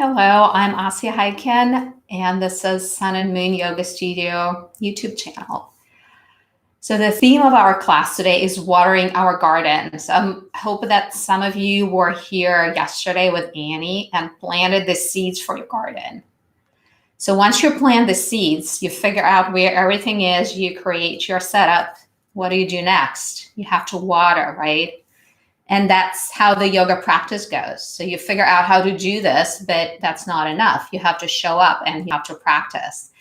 Hello, I'm Asya Haiken, and this is Sun and Moon Yoga Studio YouTube channel. So the theme of our class today is watering our gardens. I hope that some of you were here yesterday with Annie and planted the seeds for your garden. So once you plant the seeds, you figure out where everything is, you create your setup. What do you do next? You have to water, right? And that's how the yoga practice goes. So you figure out how to do this, but that's not enough. You have to show up and you have to practice.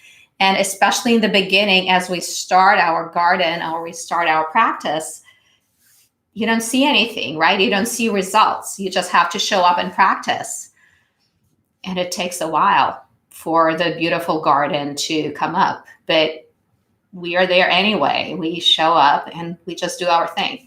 And especially in the beginning, as we start our garden or we start our practice, you don't see anything, right? You don't see results. You just have to show up and practice. And it takes a while for the beautiful garden to come up. But we are there anyway. We show up and we just do our thing.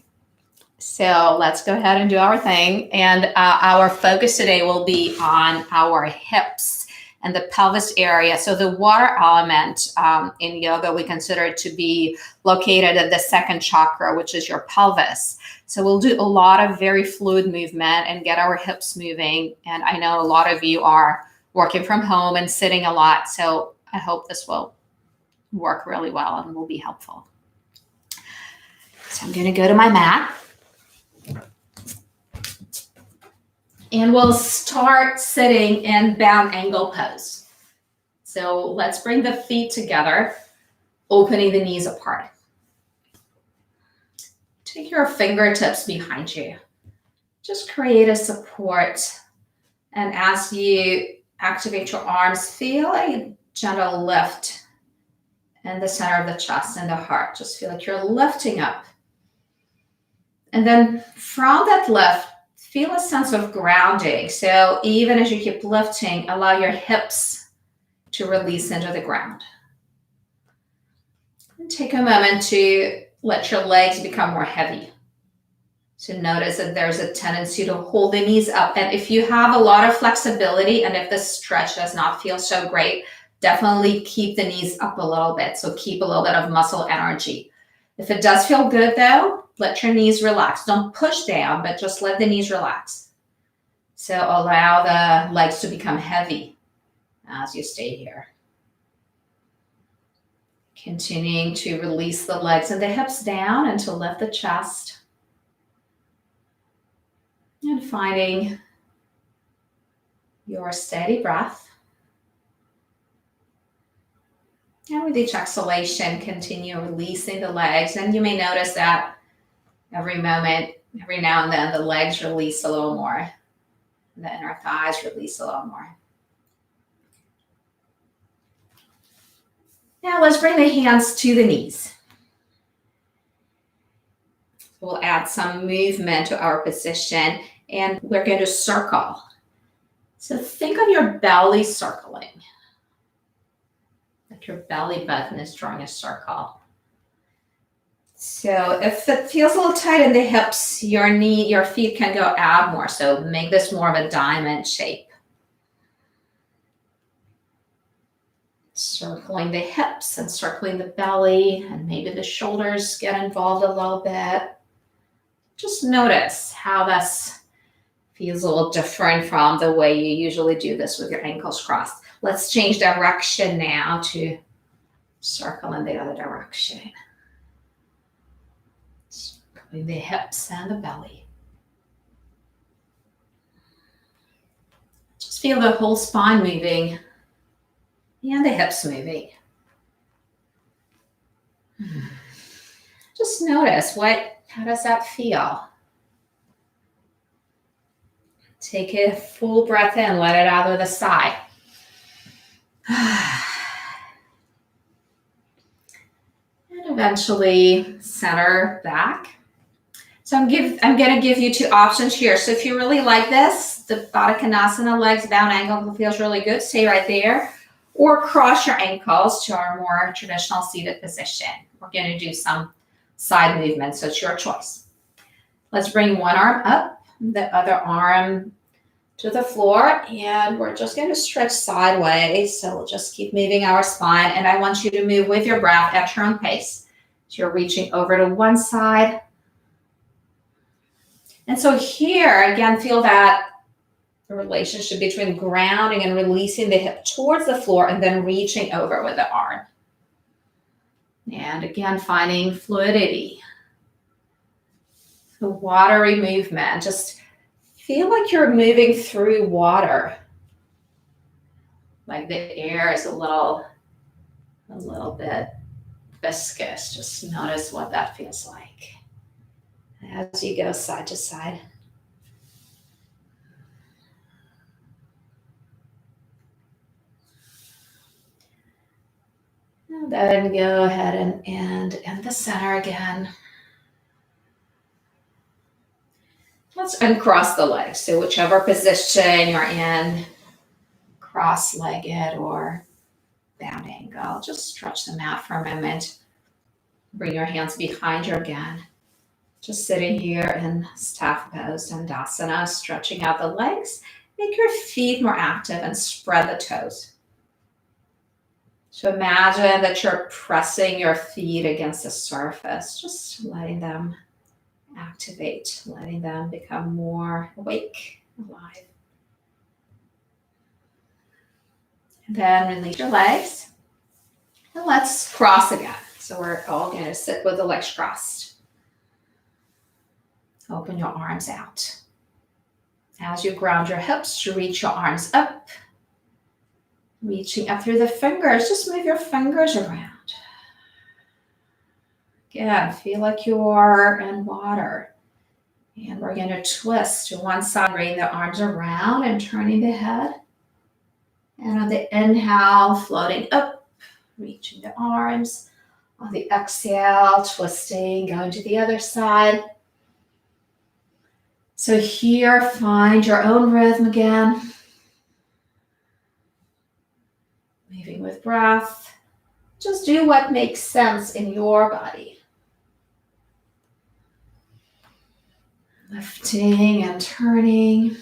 So let's go ahead and do our thing. And our focus today will be on our hips and the pelvis area. So the water element in yoga, we consider it to be located at the second chakra, which is your pelvis. So we'll do a lot of very fluid movement and get our hips moving. And I know a lot of you are working from home and sitting a lot. So I hope this will work really well and will be helpful. So I'm going to go to my mat. And we'll start sitting in bound angle pose. So let's bring the feet together, opening the knees apart. Take your fingertips behind you. Just create a support. And as you activate your arms, feel a gentle lift in the center of the chest and the heart. Just feel like you're lifting up. And then from that lift, feel a sense of grounding. So even as you keep lifting, allow your hips to release into the ground. And take a moment to let your legs become more heavy. So notice that there's a tendency to hold the knees up. And if you have a lot of flexibility and if the stretch does not feel so great, definitely keep the knees up a little bit. So keep a little bit of muscle energy. If it does feel good though, let your knees relax. Don't push down, but just let the knees relax. So allow the legs to become heavy as you stay here. Continuing to release the legs and the hips down and to lift the chest. And finding your steady breath. And with each exhalation, continue releasing the legs. And you may notice that every moment, every now and then, the legs release a little more. The inner thighs release a little more. Now let's bring the hands to the knees. We'll add some movement to our position and we're going to circle. So think of your belly circling. Like your belly button is drawing a circle. So if it feels a little tight in the hips, your feet can go out more. So make this more of a diamond shape. Circling the hips and circling the belly, and maybe the shoulders get involved a little bit. Just notice how this feels a little different from the way you usually do this with your ankles crossed. Let's change direction now to circle in the other direction. Circling the hips and the belly. Just feel the whole spine moving and the hips moving. Just notice how does that feel? Take a full breath in, let it out of the side. And eventually center back. So I'm going to give you two options here. So if you really like this, the Baddha Konasana legs bound angle feels really good. Stay right there. Or cross your ankles to our more traditional seated position. We're going to do some side movements, so it's your choice. Let's bring one arm up, the other arm to the floor, and we're just going to stretch sideways. So we'll just keep moving our spine, and I want you to move with your breath at your own pace. So you're reaching over to one side. And so here, again, feel that the relationship between grounding and releasing the hip towards the floor and then reaching over with the arm. And again, finding fluidity. The watery movement. Just feel like you're moving through water. Like the air is a little bit viscous. Just notice what that feels like as you go side to side. And then go ahead and end the center again. Let's uncross the legs. So whichever position you're in, cross-legged or bound angle, just stretch them out for a moment. Bring your hands behind you again. Just sitting here in staff pose, Dandasana, stretching out the legs. Make your feet more active and spread the toes. So imagine that you're pressing your feet against the surface, just letting them activate, letting them become more awake, alive. And then release your legs. And let's cross again. So we're all going to sit with the legs crossed. Open your arms out. As you ground your hips, you reach your arms up. Reaching up through the fingers, just move your fingers around. Again, feel like you are in water. And we're going to twist to one side, bring the arms around and turning the head. And on the inhale, floating up, reaching the arms. On the exhale, twisting, going to the other side. So here, find your own rhythm again. Moving with breath. Just do what makes sense in your body. Lifting and turning.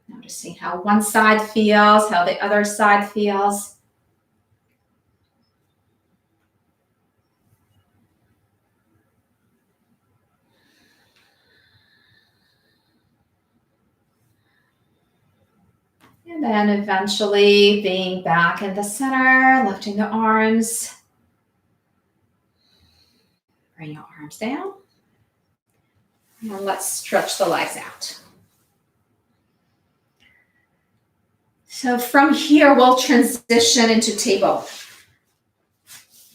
Noticing how one side feels, how the other side feels. And then eventually being back in the center, lifting the arms. Bring your arms down. And let's stretch the legs out. So from here, we'll transition into table.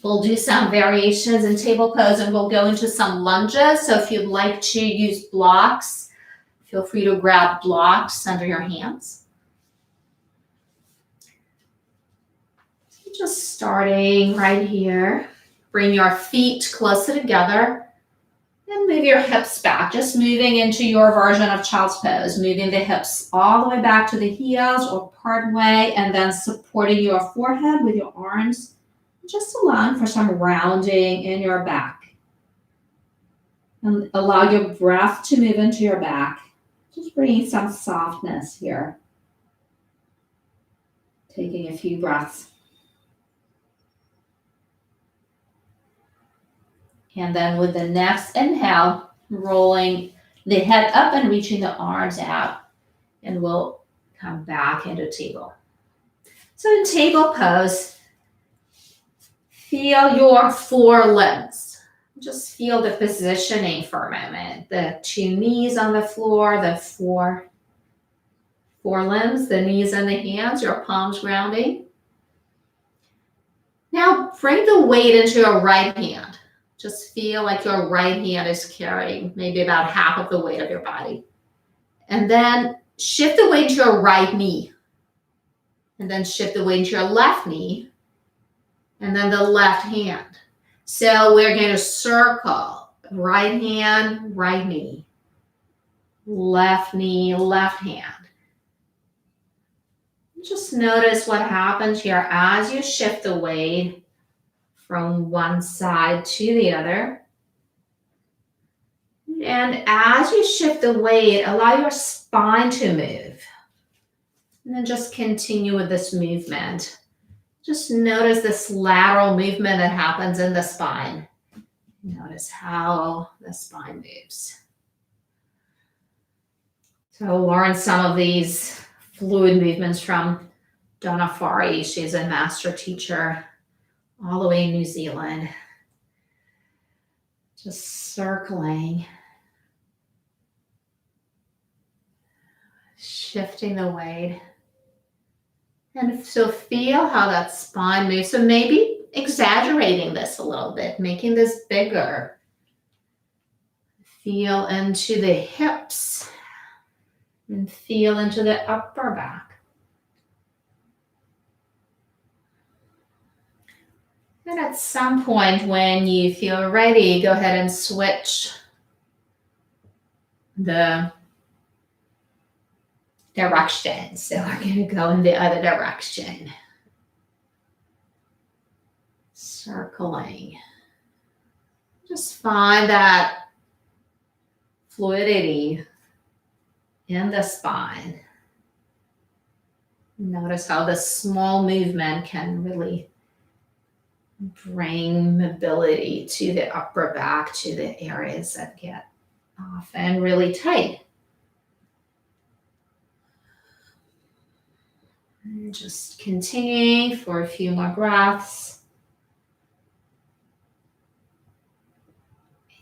We'll do some variations in table pose and we'll go into some lunges. So if you'd like to use blocks, feel free to grab blocks under your hands. Just starting right here. Bring your feet closer together and move your hips back. Just moving into your version of child's pose, moving the hips all the way back to the heels or part way, and then supporting your forehead with your arms. Just allowing for some rounding in your back. And allow your breath to move into your back. Just bringing some softness here. Taking a few breaths. And then with the next inhale, rolling the head up and reaching the arms out. And we'll come back into table. So in table pose, feel your four limbs. Just feel the positioning for a moment. The two knees on the floor, the four limbs, the knees and the hands, your palms grounding. Now bring the weight into your right hand. Just feel like your right hand is carrying maybe about half of the weight of your body. And then shift the weight to your right knee. And then shift the weight into your left knee. And then the left hand. So we're going to circle. Right hand, right knee. Left knee, left hand. Just notice what happens here as you shift the weight from one side to the other. And as you shift the weight, allow your spine to move. And then just continue with this movement. Just notice this lateral movement that happens in the spine. Notice how the spine moves. So learn some of these fluid movements from Donna Farhi. She's a master teacher all the way in New Zealand. Just circling, shifting the weight. And so feel how that spine moves. So maybe exaggerating this a little bit, making this bigger. Feel into the hips and feel into the upper back. And at some point when you feel ready, go ahead and switch the direction. So we're going to go in the other direction. Circling. Just find that fluidity in the spine. Notice how the small movement can really bring mobility to the upper back, to the areas that get often really tight. And just continuing for a few more breaths.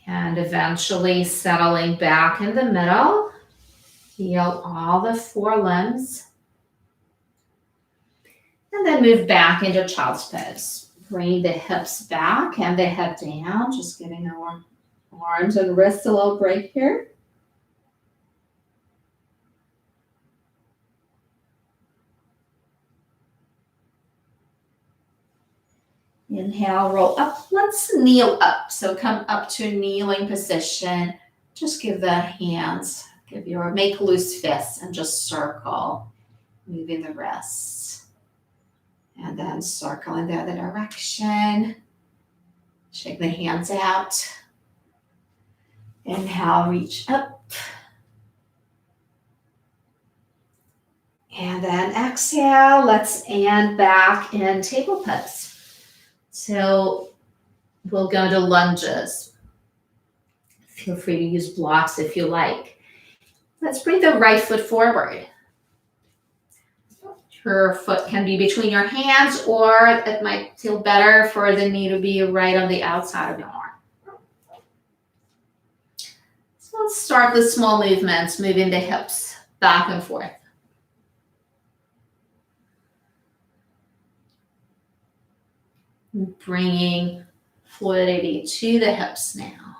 And eventually settling back in the middle. Feel all the four limbs. And then move back into child's pose. Bring the hips back and the head down. Just giving our arms and wrists a little break here. Inhale, roll up. Let's kneel up. So come up to a kneeling position. Just give the hands, make loose fists and just circle, moving the wrists. And then circle in the other direction. Shake the hands out. Inhale, reach up. And then exhale, let's end back in table pose. So we'll go to lunges. Feel free to use blocks if you like. Let's bring the right foot forward. Your foot can be between your hands, or it might feel better for the knee to be right on the outside of your arm. So let's start with small movements, moving the hips back and forth. Bringing fluidity to the hips now.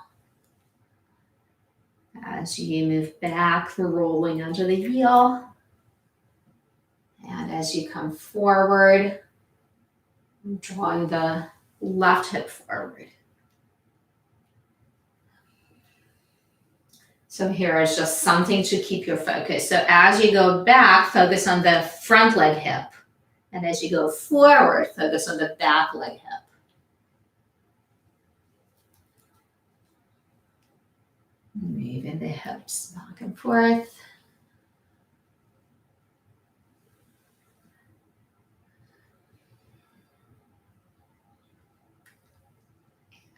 As you move back, the rolling under the heel. And as you come forward, drawing the left hip forward. So here is just something to keep your focus. So as you go back, focus on the front leg hip. And as you go forward, focus on the back leg hip. Moving the hips back and forth.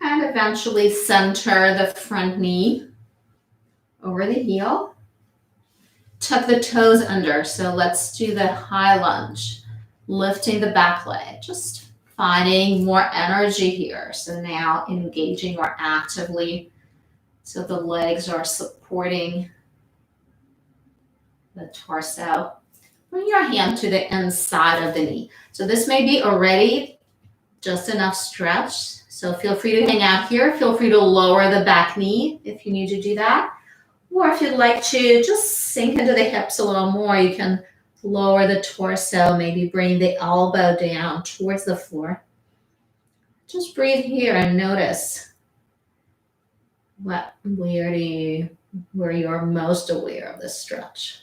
And eventually center the front knee over the heel. Tuck the toes under. So let's do the high lunge. Lifting the back leg. Just finding more energy here. So now engaging more actively. So the legs are supporting the torso. Bring your hand to the inside of the knee. So this may be already just enough stretch. So feel free to hang out here. Feel free to lower the back knee if you need to do that. Or if you'd like to just sink into the hips a little more, you can lower the torso, maybe bring the elbow down towards the floor. Just breathe here and notice where you're most aware of the stretch.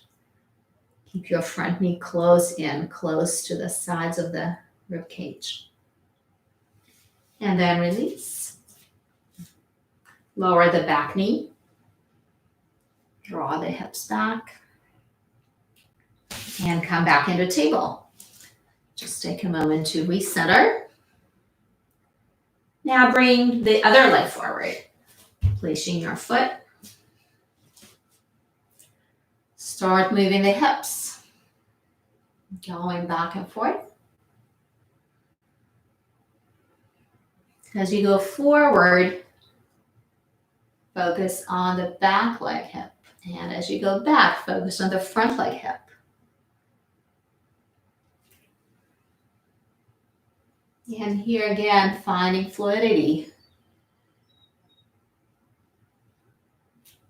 Keep your front knee close to the sides of the rib cage. And then release. Lower the back knee. Draw the hips back. And come back into table. Just take a moment to recenter. Now bring the other leg forward. Placing your foot. Start moving the hips. Going back and forth. As you go forward, focus on the back leg hip. And as you go back, focus on the front leg hip. And here again, finding fluidity.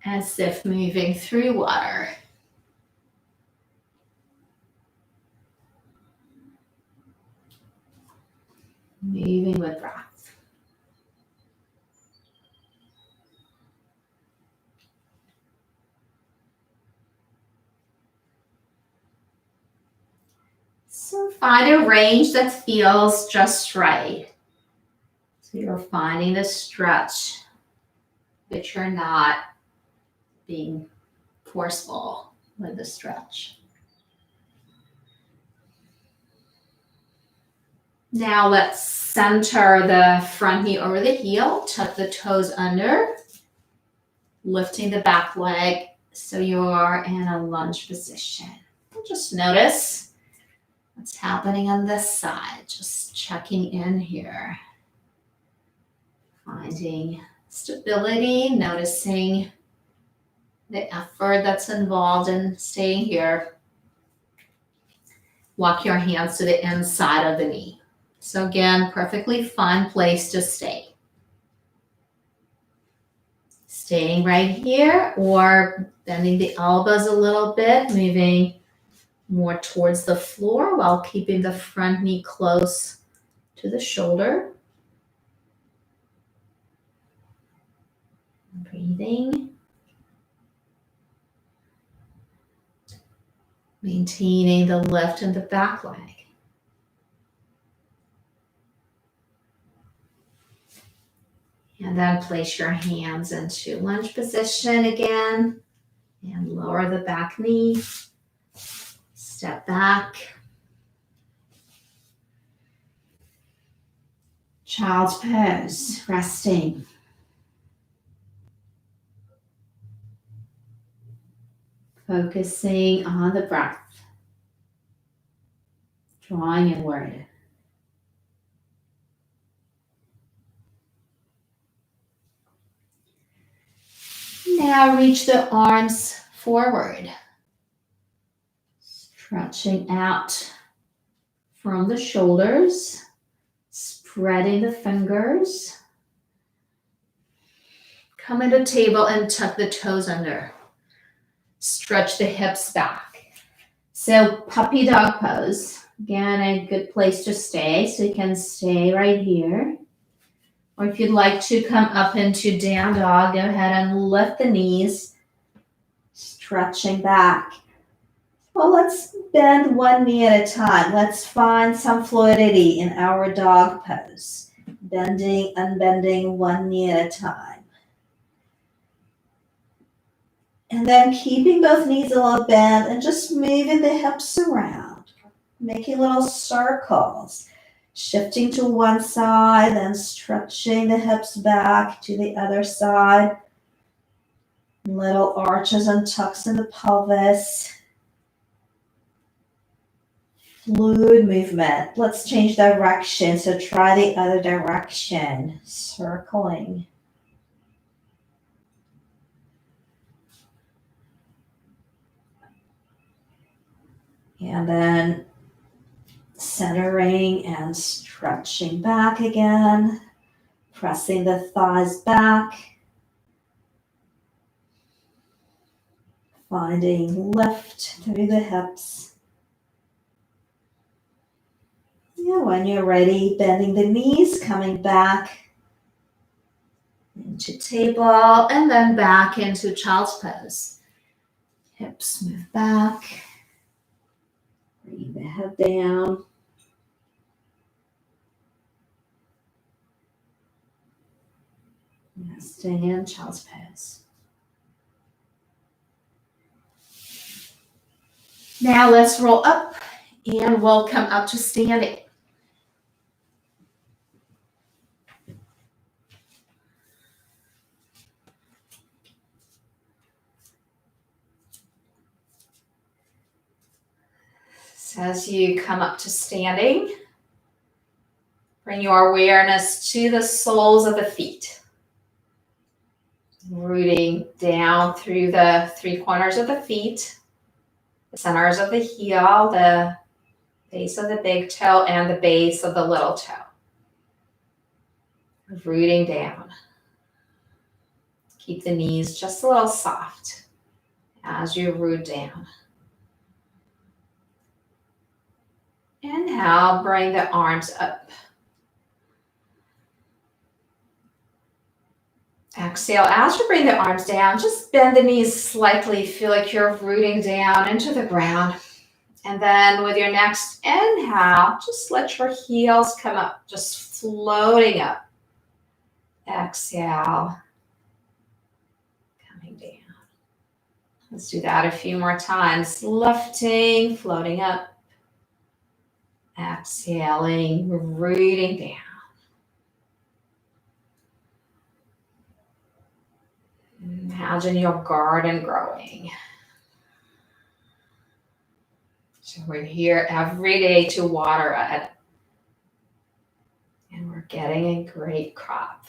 As if moving through water. Moving with breath. So find a range that feels just right. So you're finding the stretch, but you're not being forceful with the stretch. Now let's center the front knee over the heel, tuck the toes under, lifting the back leg so you're in a lunge position. Just notice what's happening on this side, just checking in here. Finding stability, noticing the effort that's involved in staying here. Walk your hands to the inside of the knee. So again, perfectly fine place to stay. Staying right here or bending the elbows a little bit, moving more towards the floor while keeping the front knee close to the shoulder. Breathing. Maintaining the lift in the back leg. And then place your hands into lunge position again and lower the back knee. Step back. Child's pose, resting. Focusing on the breath. Drawing inward. Now reach the arms forward. Stretching out from the shoulders. Spreading the fingers. Come into table and tuck the toes under. Stretch the hips back. So puppy dog pose. Again, a good place to stay. So you can stay right here. Or if you'd like to come up into down dog, go ahead and lift the knees. Stretching back. Well, let's bend one knee at a time. Let's find some fluidity in our dog pose. Bending, unbending one knee at a time. And then keeping both knees a little bent and just moving the hips around. Making little circles. Shifting to one side, then stretching the hips back to the other side. Little arches and tucks in the pelvis. Fluid movement. Let's change direction. So try the other direction. Circling. And then centering and stretching back again. Pressing the thighs back. Finding lift through the hips. Yeah, when you're ready, bending the knees, coming back into table, and then back into child's pose. Hips move back. Bring the head down. Staying in child's pose. Now let's roll up and we'll come up to standing. So as you come up to standing, bring your awareness to the soles of the feet. Rooting down through the three corners of the feet, the centers of the heel, the base of the big toe, and the base of the little toe. Rooting down. Keep the knees just a little soft as you root down. Inhale, bring the arms up. Exhale, as you bring the arms down, just bend the knees slightly. Feel like you're rooting down into the ground. And then with your next inhale, just let your heels come up, just floating up. Exhale, coming down. Let's do that a few more times. Lifting, floating up. Exhaling, rooting down. Imagine your garden growing. So we're here every day to water it. And we're getting a great crop.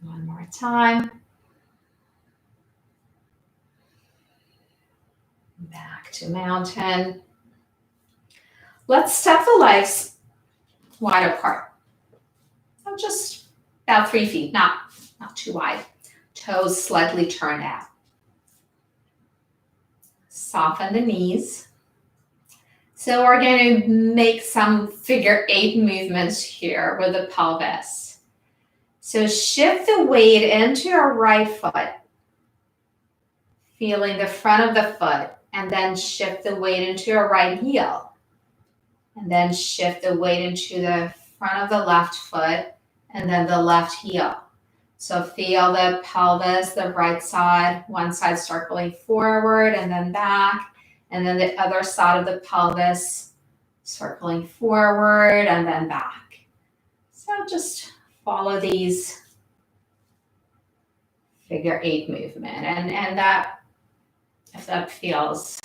One more time. Back to mountain. Let's step the legs wide apart. So just about 3 feet, not too wide. Toes slightly turned out. Soften the knees. So we're going to make some figure 8 movements here with the pelvis. So shift the weight into your right foot, feeling the front of the foot, and then shift the weight into your right heel. And then shift the weight into the front of the left foot, and then the left heel. So feel the pelvis, the right side, one side circling forward and then back, and then the other side of the pelvis circling forward and then back. So just follow these figure 8 movement, and that, if that feels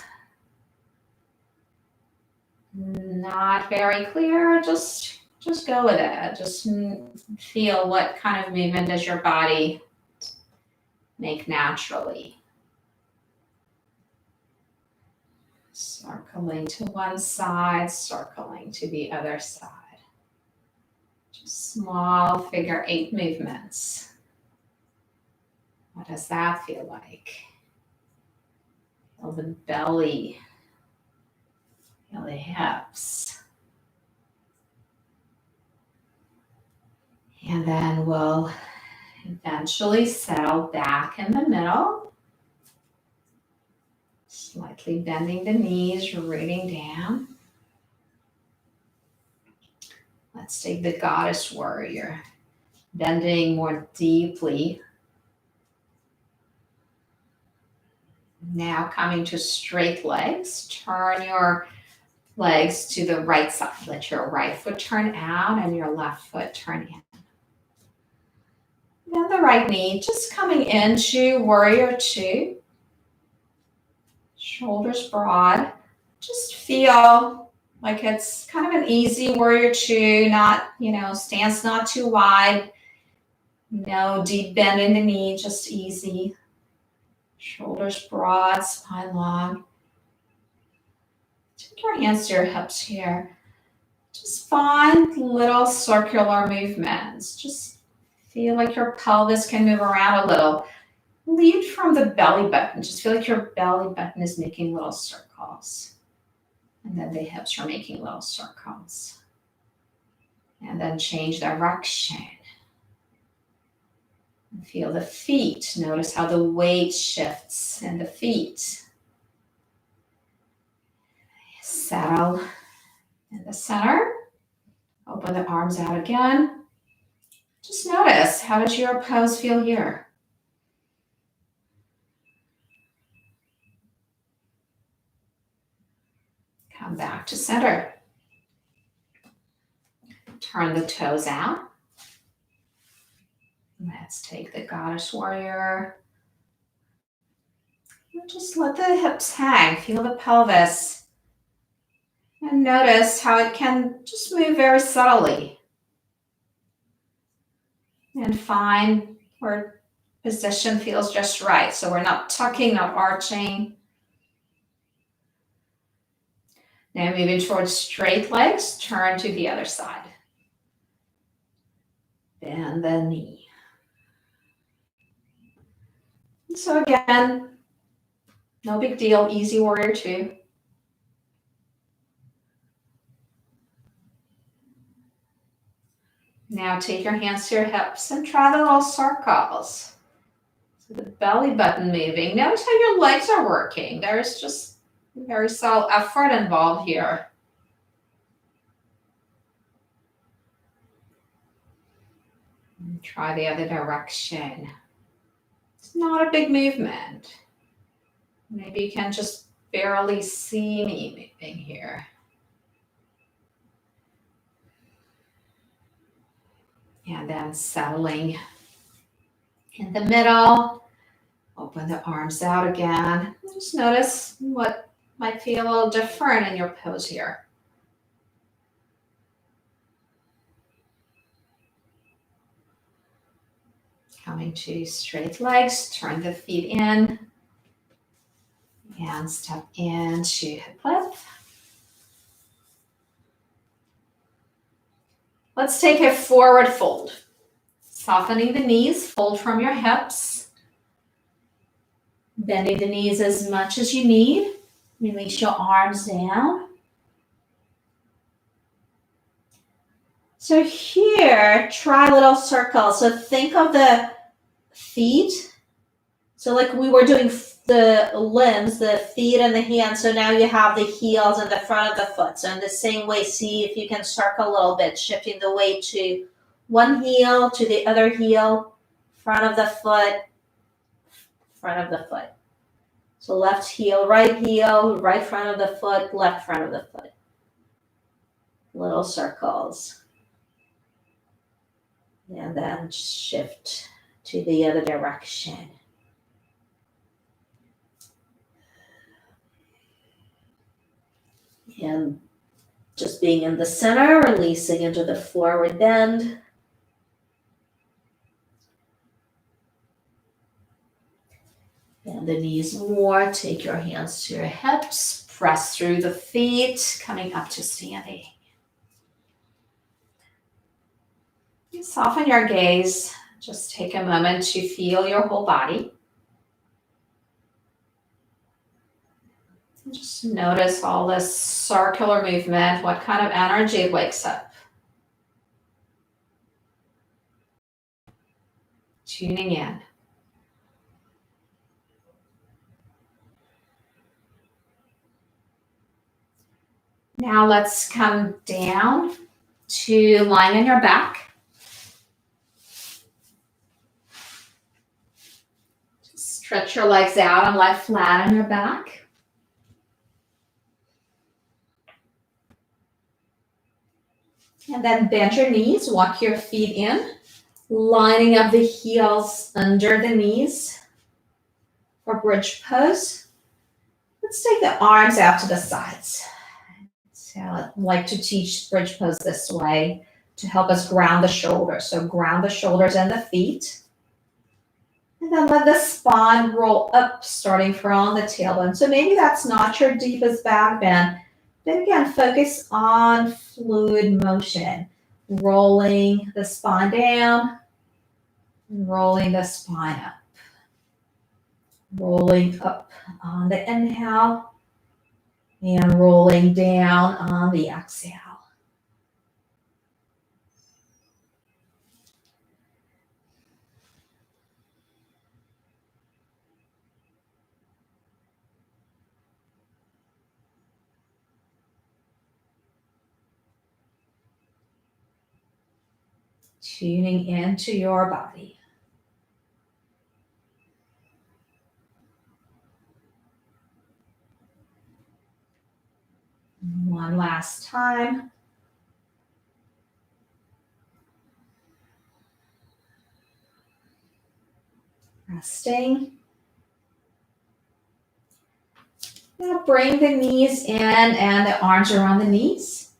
not very clear, just go with it. Just feel what kind of movement does your body make naturally. Circling to one side, circling to the other side. Just small figure 8 movements. What does that feel like? Feel the belly. Feel the hips. And then we'll eventually settle back in the middle. Slightly bending the knees, rooting down. Let's take the goddess warrior. Bending more deeply. Now coming to straight legs. Turn your legs to the right side. Let your right foot turn out and your left foot turn in. Then the right knee just coming into warrior 2. Shoulders broad. Just feel like it's kind of an easy warrior 2, not, stance not too wide. No deep bend in the knee, just easy. Shoulders broad, spine long. Take your hands to your hips here. Just find little circular movements. Just feel like your pelvis can move around a little. Lead from the belly button. Just feel like your belly button is making little circles. And then the hips are making little circles. And then change direction. And feel the feet. Notice how the weight shifts in the feet. Settle in the center. Open the arms out again. Just notice, how does your pose feel here? Come back to center. Turn the toes out. Let's take the goddess warrior. just let the hips hang. Feel the pelvis. And notice how it can just move very subtly. And find where position feels just right. So we're not tucking, not arching. Now moving towards straight legs, turn to the other side. Bend the knee. So again, no big deal, easy warrior two. Now take your hands to your hips and try the little circles. So the belly button moving. Notice how your legs are working. There's just very subtle effort involved here. And try the other direction. It's not a big movement. Maybe you can just barely see me moving here. And then settling in the middle. Open the arms out again. Just notice what might feel a little different in your pose here. Coming to straight legs, turn the feet in. And step into hip lift. Let's take a forward fold. Softening the knees, fold from your hips. Bending the knees as much as you need. Release your arms down. So here, try little circles. So think of the feet. So like we were doing the limbs, the feet and the hands. So now you have the heels and the front of the foot. So in the same way, see if you can circle a little bit, shifting the weight to one heel to the other heel, front of the foot, front of the foot. So left heel, right front of the foot, left front of the foot. Little circles. And then shift to the other direction. And just being in the center, releasing into the forward bend. Bend the knees more. Take your hands to your hips. Press through the feet, coming up to standing. You soften your gaze. Just take a moment to feel your whole body. Just notice all this circular movement, what kind of energy it wakes up. Tuning in. Now let's come down to lying on your back. Just stretch your legs out and lie flat on your back. And then bend your knees, walk your feet in, lining up the heels under the knees for bridge pose. Let's take the arms out to the sides. So I like to teach bridge pose this way to help us ground the shoulders. So ground the shoulders and the feet. And then let the spine roll up, starting from the tailbone. So maybe that's not your deepest back bend. Then again, focus on fluid motion. Rolling the spine down, rolling the spine up. Rolling up on the inhale and rolling down on the exhale. Tuning into your body. One last time. Resting. Now bring the knees in and the arms around the knees.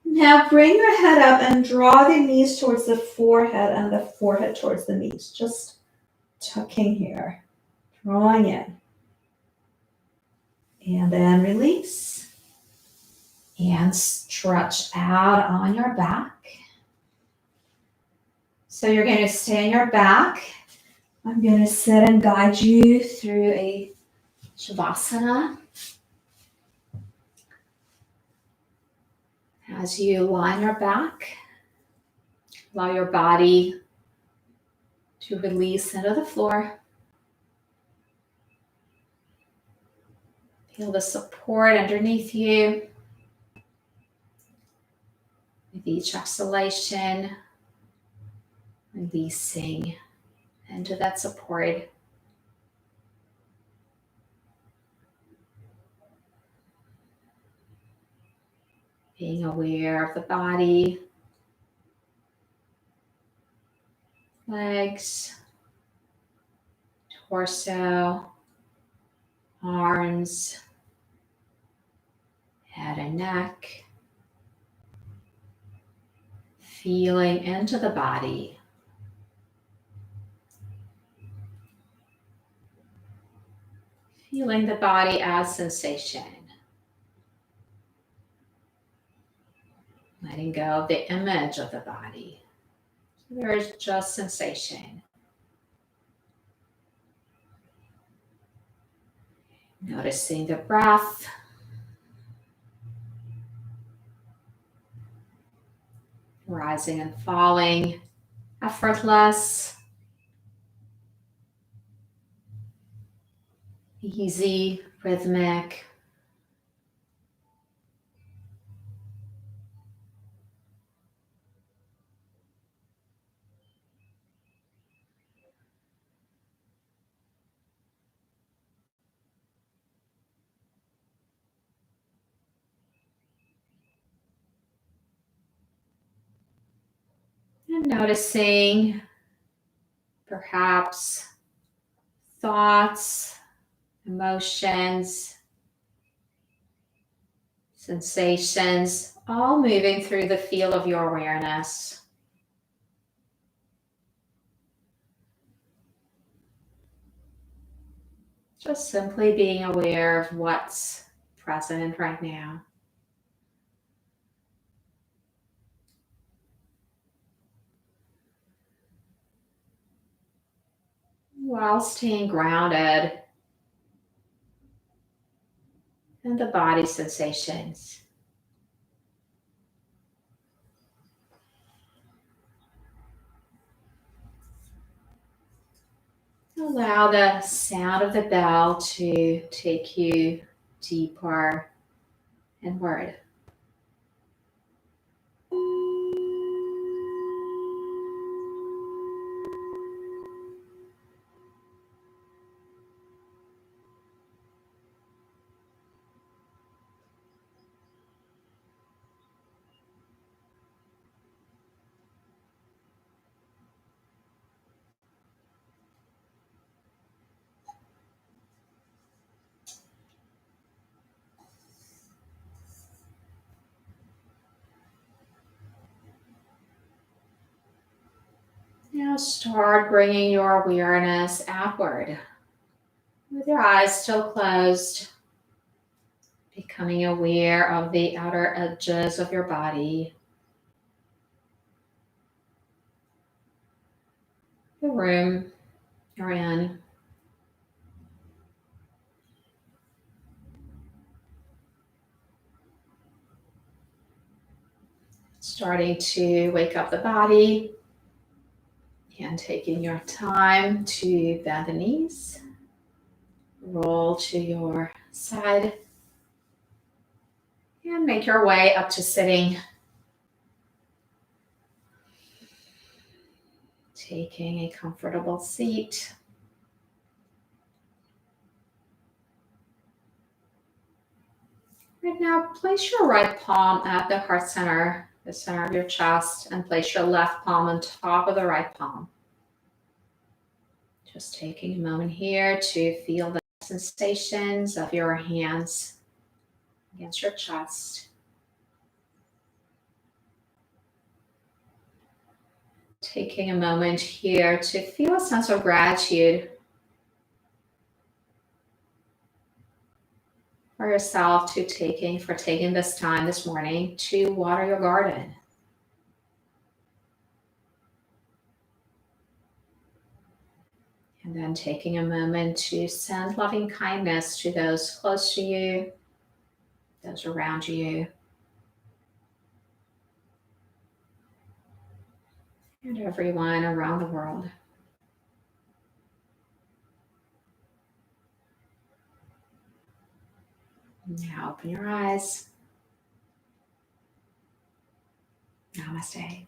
Now bring your head up and draw the knees towards the forehead and the forehead towards the knees. Just tucking here, drawing in. And then release. And stretch out on your back. So you're going to stay on your back. I'm going to sit and guide you through a Shavasana. As you lie on your back, allow your body to release into the floor. Feel the support underneath you. With each exhalation, releasing into that support. Being aware of the body, legs, torso, arms, head and neck. Feeling into the body. Feeling the body as sensation. Letting go of the image of the body. So there is just sensation. Noticing the breath. Rising and falling. Effortless. Easy, rhythmic. And noticing perhaps thoughts, emotions, sensations, all moving through the field of your awareness. Just simply being aware of what's present right now. While staying grounded in the body sensations. Allow the sound of the bell to take you deeper inward. Now start bringing your awareness outward. With your eyes still closed, becoming aware of the outer edges of your body, the room you're in. Starting to wake up the body and taking your time to bend the knees, roll to your side, and make your way up to sitting. Taking a comfortable seat. Right now, place your right palm at the heart center, the center of your chest, and place your left palm on top of the right palm. Just taking a moment here to feel that sensations of your hands against your chest. Taking a moment here to feel a sense of gratitude for yourself for taking this time this morning to water your garden. And then taking a moment to send loving kindness to those close to you, those around you, and everyone around the world. Now open your eyes. Namaste.